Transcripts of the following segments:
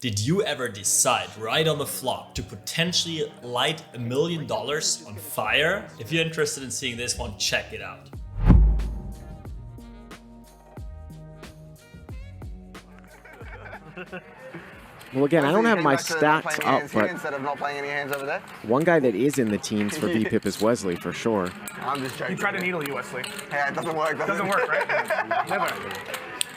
Did you ever decide right on the flop to potentially light $1 million on fire? If you're interested in seeing this one, check it out. Well, again, I don't have my stats up, but instead of not playing any hands over there. One guy that is in the teens for VPIP is Wesley, for sure. I'm just joking. You tried to needle you, Wesley. Yeah, it doesn't work. Doesn't work, right? Never.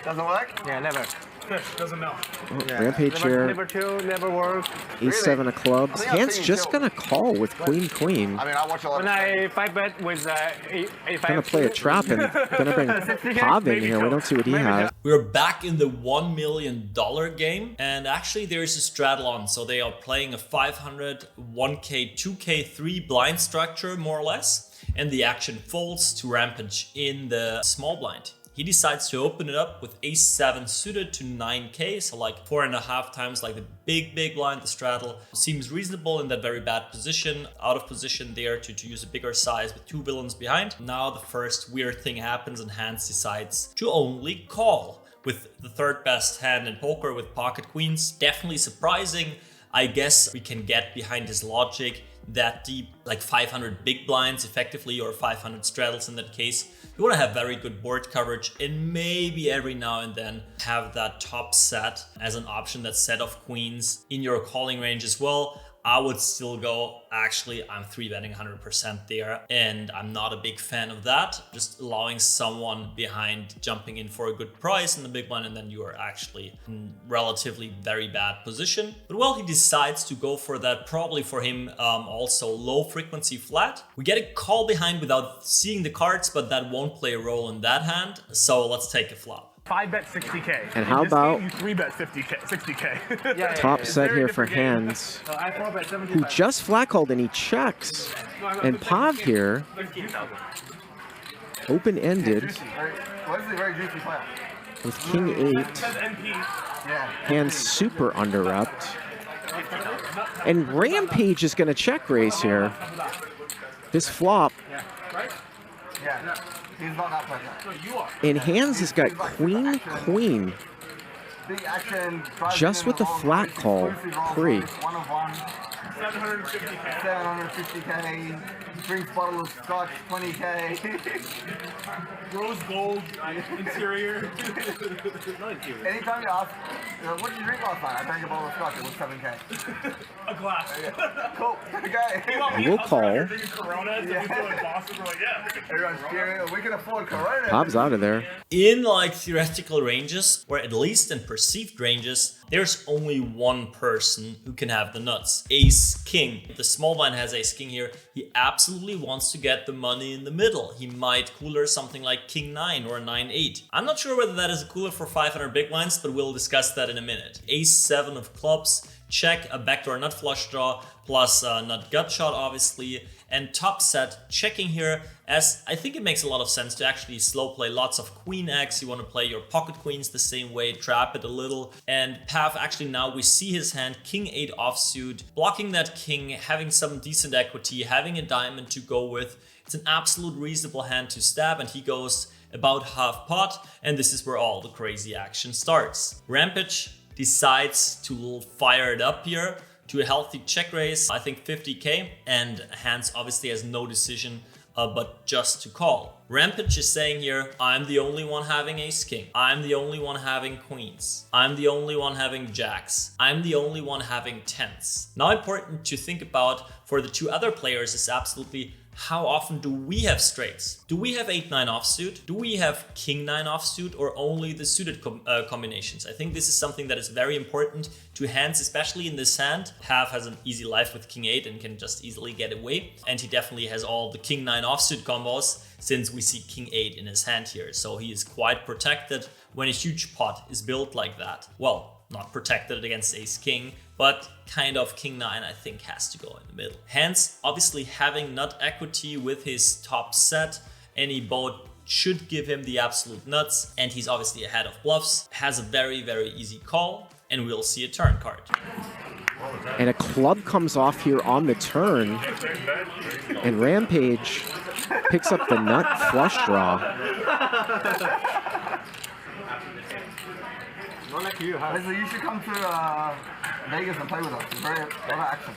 Doesn't work? Yeah, never. Fish doesn't know. Oh, yeah. Rampage here. Never two, never work. Ace-7 of clubs. Handz just gonna call with queen-queen. I mean, I watch a lot. When I 5-bet with A5. Gonna play a trap and gonna bring Pav in here. We don't see what he has. We're back in the $1 million game, and actually there is a straddle on. So they are playing a 500, 1K, 2K, 3 blind structure, more or less. And the action folds to Rampage in the small blind. He decides to open it up with Ace-7 suited to 9K, so like 4.5 times like the big blind, the straddle. Seems reasonable in that very bad position, out of position there to use a bigger size with 2 villains behind. Now the first weird thing happens and Handz decides to only call with the third best hand in poker with pocket queens. Definitely surprising. I guess we can get behind his logic that deep, like 500 big blinds effectively, or 500 straddles in that case. You want to have very good board coverage and maybe every now and then have that top set as an option, that set of queens in your calling range as well. I would still go, actually, I'm 3-betting 100% there, and I'm not a big fan of that. Just allowing someone behind jumping in for a good price in the big one, and then you are actually in relatively very bad position. But well, he decides to go for that, probably for him also low frequency flat. We get a call behind without seeing the cards, but that won't play a role in that hand. So let's take a flop. 5-bet 60K. And how about you 3-bet 50K, 60K. top set here for Handz, who just flat called and he checks. And Pav here, open-ended with King-8. Handz super underrepped. And Rampage is going to check raise here. This flop. He's not that player. And Handz has got queen. Big action. Just with the flat call pre. 750K. 750K. Drinks bottle of scotch, 20K. Rose gold interior. Anytime you ask, what did you drink last night? I drank a bottle of scotch, it was 7K. A glass. Cool. Okay. We'll call. Everyone's cheering. We can afford Corona. Pav's out of there. In like theoretical ranges, or at least in perceived ranges, there's only one person who can have the nuts. Ace King. The small blind has Ace King here. He absolutely wants to get the money in the middle. He might cooler something like King 9 or 9-8. I'm not sure whether that is a cooler for 500 big blinds, but we'll discuss that in a minute. Ace-7 of clubs. Check, a backdoor nut flush draw, plus nut gut shot obviously, and top set checking here, as I think it makes a lot of sense to actually slow play lots of queen X. You want to play your pocket queens the same way, trap it a little, and Pav actually now we see his hand, King 8 offsuit, blocking that king, having some decent equity, having a diamond to go with. It's an absolute reasonable hand to stab, and he goes about half pot, and this is where all the crazy action starts. Rampage decides to fire it up here to a healthy check raise, I think 50K, and Handz obviously has no decision but just to call. Rampage is saying here, I'm the only one having Ace King. I'm the only one having queens. I'm the only one having jacks. I'm the only one having tens. Now important to think about for the two other players is absolutely how often do we have straights? Do we have 8-9 offsuit? Do we have King 9 offsuit, or only the suited combinations? I think this is something that is very important to Handz, especially in this hand. Pav has an easy life with King 8 and can just easily get away. And he definitely has all the King 9 offsuit combos, since we see King 8 in his hand here. So he is quite protected when a huge pot is built like that. Well, not protected against Ace King, but kind of King 9 I think has to go in the middle. Handz obviously having nut equity with his top set. Any boat should give him the absolute nuts, and he's obviously ahead of bluffs. Has a very easy call, and we'll see a turn card. And a club comes off here on the turn, and Rampage picks up the nut flush draw. Don't let you have. Listen, you should come to Vegas and play with us. It's very a lot of action.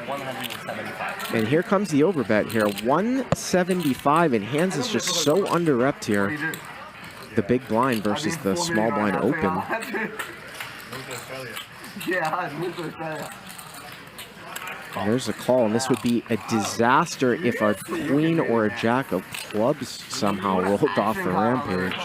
175. And here comes the overbet here. 175, and Handz is just so under-repped here. The big blind versus the small blind open. Yeah, I moved to Australia. And there's a call, and this would be a disaster if a queen or a jack of clubs somehow rolled off the Rampage.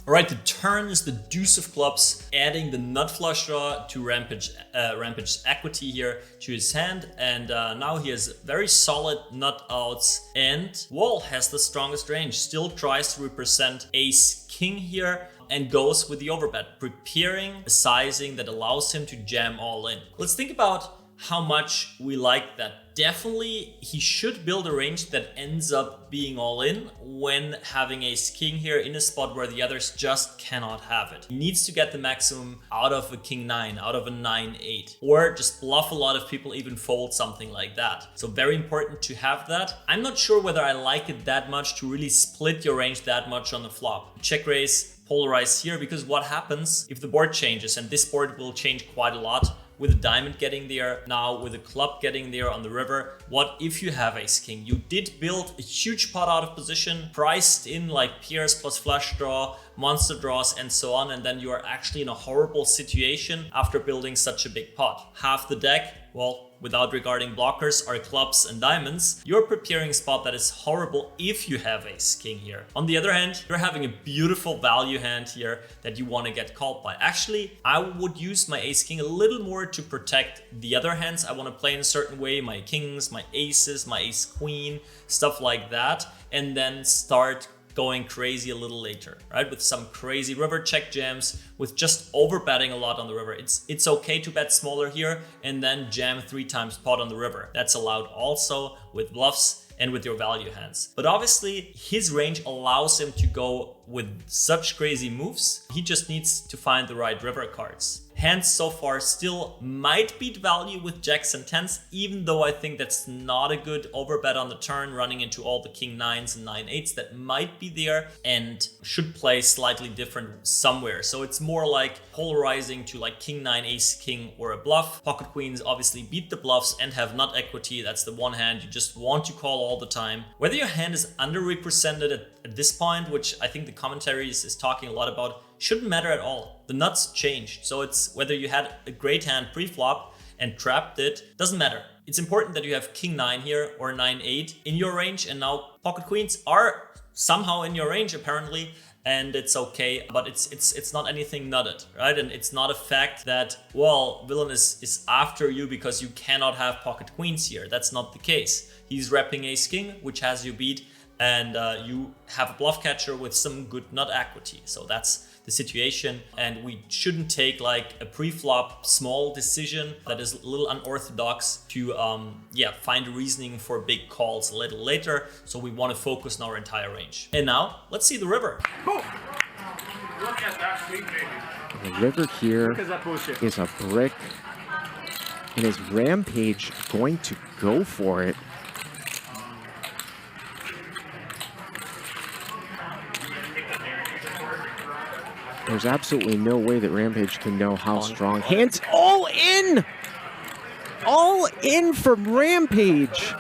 All right, the turn is the deuce of clubs, adding the nut flush draw to Rampage's equity here to his hand, and now he has very solid nut outs, and Wall has the strongest range, still tries to represent ace king here, and goes with the overbet, preparing a sizing that allows him to jam all in. Let's think about how much we like that. Definitely, he should build a range that ends up being all in when having ace king here in a spot where the others just cannot have it. He needs to get the maximum out of a king 9, out of a 9-8, or just bluff a lot of people, even fold something like that. So very important to have that. I'm not sure whether I like it that much to really split your range that much on the flop. Check raise, polarize here, because what happens if the board changes, and this board will change quite a lot, with a diamond getting there, now with a club getting there on the river. What if you have ace king? You did build a huge pot out of position, priced in like pairs plus flush draw, monster draws and so on, and then you are actually in a horrible situation after building such a big pot. Half the deck, well, without regarding blockers, are clubs and diamonds. You're preparing a spot that is horrible if you have ace king here. On the other hand, you're having a beautiful value hand here that you want to get called by. Actually, I would use my ace king a little more to protect the other hands I want to play in a certain way, my kings, my aces, my ace queen, stuff like that, and then start going crazy a little later, right? With some crazy river check jams, with just over betting a lot on the river. It's okay to bet smaller here and then jam 3 times pot on the river. That's allowed also with bluffs and with your value hands. But obviously his range allows him to go with such crazy moves. He just needs to find the right river cards. Handz so far still might beat value with jacks and tens, even though I think that's not a good overbet on the turn, running into all the king 9s and 9-8s that might be there and should play slightly different somewhere. So it's more like polarizing to like king 9, ace king, or a bluff. Pocket queens obviously beat the bluffs and have nut equity. That's the one hand you just want to call all the time. Whether your hand is underrepresented at this point, which I think the commentary is talking a lot about, shouldn't matter at all. The nuts changed. So it's whether you had a great hand pre-flop and trapped it, doesn't matter. It's important that you have king 9 here or 9-8 in your range, and now pocket queens are somehow in your range apparently, and it's okay, but it's not anything nutted, right? And it's not a fact that, well, villain is after you because you cannot have pocket queens here. That's not the case. He's repping ace king, which has you beat, and you have a bluff catcher with some good nut equity. So that's the situation, and we shouldn't take like a pre-flop small decision that is a little unorthodox to find a reasoning for big calls a little later. So we want to focus on our entire range. And now let's see the river. Look at that sweet baby. The river here Look at that bullshit. is a brick, and is Rampage going to go for it? There's absolutely no way that Rampage can know how strong. Handz all in! All in from Rampage!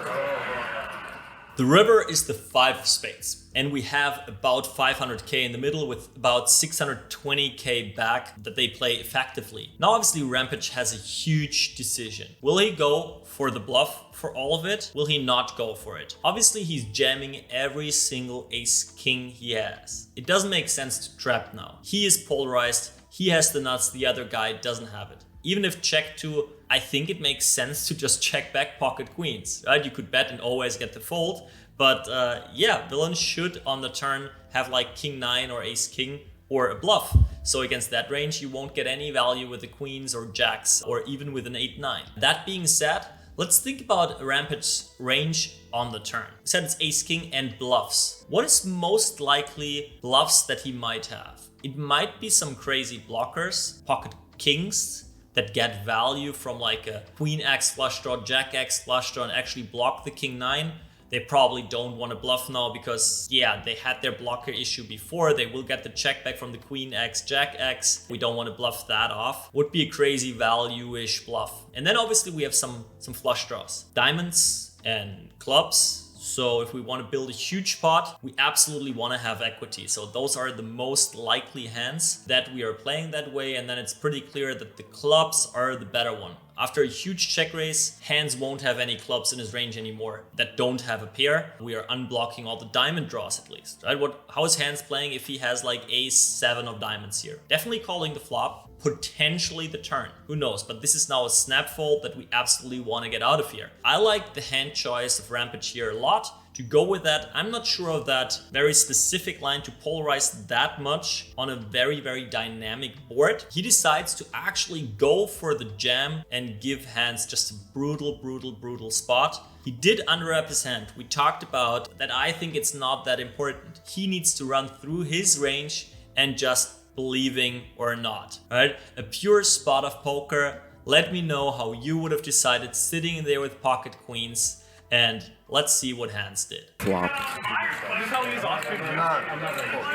The river is the 5 of spades, and we have about 500k in the middle with about 620k back that they play effectively. Now obviously Rampage has a huge decision. Will he go for the bluff for all of it? Will he not go for it? Obviously he's jamming every single ace king he has. It doesn't make sense to trap now. He is polarized, he has the nuts, the other guy doesn't have it. Even if check 2, I think it makes sense to just check back pocket queens, right? You could bet and always get the fold, but yeah, villain should on the turn have like king 9 or ace king or a bluff. So against that range, you won't get any value with the queens or jacks or even with an 8-9. That being said, let's think about Rampage's range on the turn. We said it's ace king and bluffs. What is most likely bluffs that he might have? It might be some crazy blockers, pocket kings, that get value from like a queen X flush draw, jack X flush draw, and actually block the king 9. They probably don't want to bluff now because, yeah, they had their blocker issue before. They will get the check back from the Queen X, Jack X. We don't want to bluff that off. Would be a crazy value-ish bluff. And then obviously we have some flush draws. Diamonds and clubs. So if we want to build a huge pot, we absolutely want to have equity. So those are the most likely hands that we are playing that way. And then it's pretty clear that the clubs are the better one. After a huge check raise, Handz won't have any clubs in his range anymore that don't have a pair. We are unblocking all the diamond draws at least, right? How is Handz playing if he has like ace-7 of diamonds here? Definitely calling the flop, potentially the turn. Who knows? But this is now a snap fold that we absolutely want to get out of here. I like the hand choice of Rampage here a lot. To go with that, I'm not sure of that very specific line to polarize that much on a very, very dynamic board. He decides to actually go for the jam and give Handz just a brutal, brutal, brutal spot. He did underwrap his hand. We talked about that. I think it's not that important. He needs to run through his range and just believing or not, right? A pure spot of poker. Let me know how you would have decided sitting in there with pocket queens. And let's see what Handz did. Flop.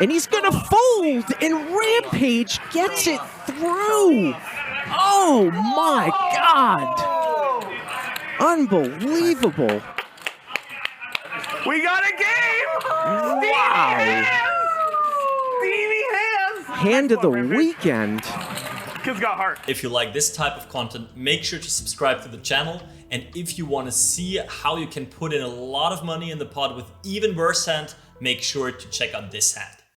And he's gonna fold, and Rampage gets it through. Oh my God. Unbelievable. We got a game! Wow. Stevie Hands! Hand of the weekend. Kid's got heart. If you like this type of content, make sure to subscribe to the channel. And if you want to see how you can put in a lot of money in the pot with even worse hand, make sure to check out this hand.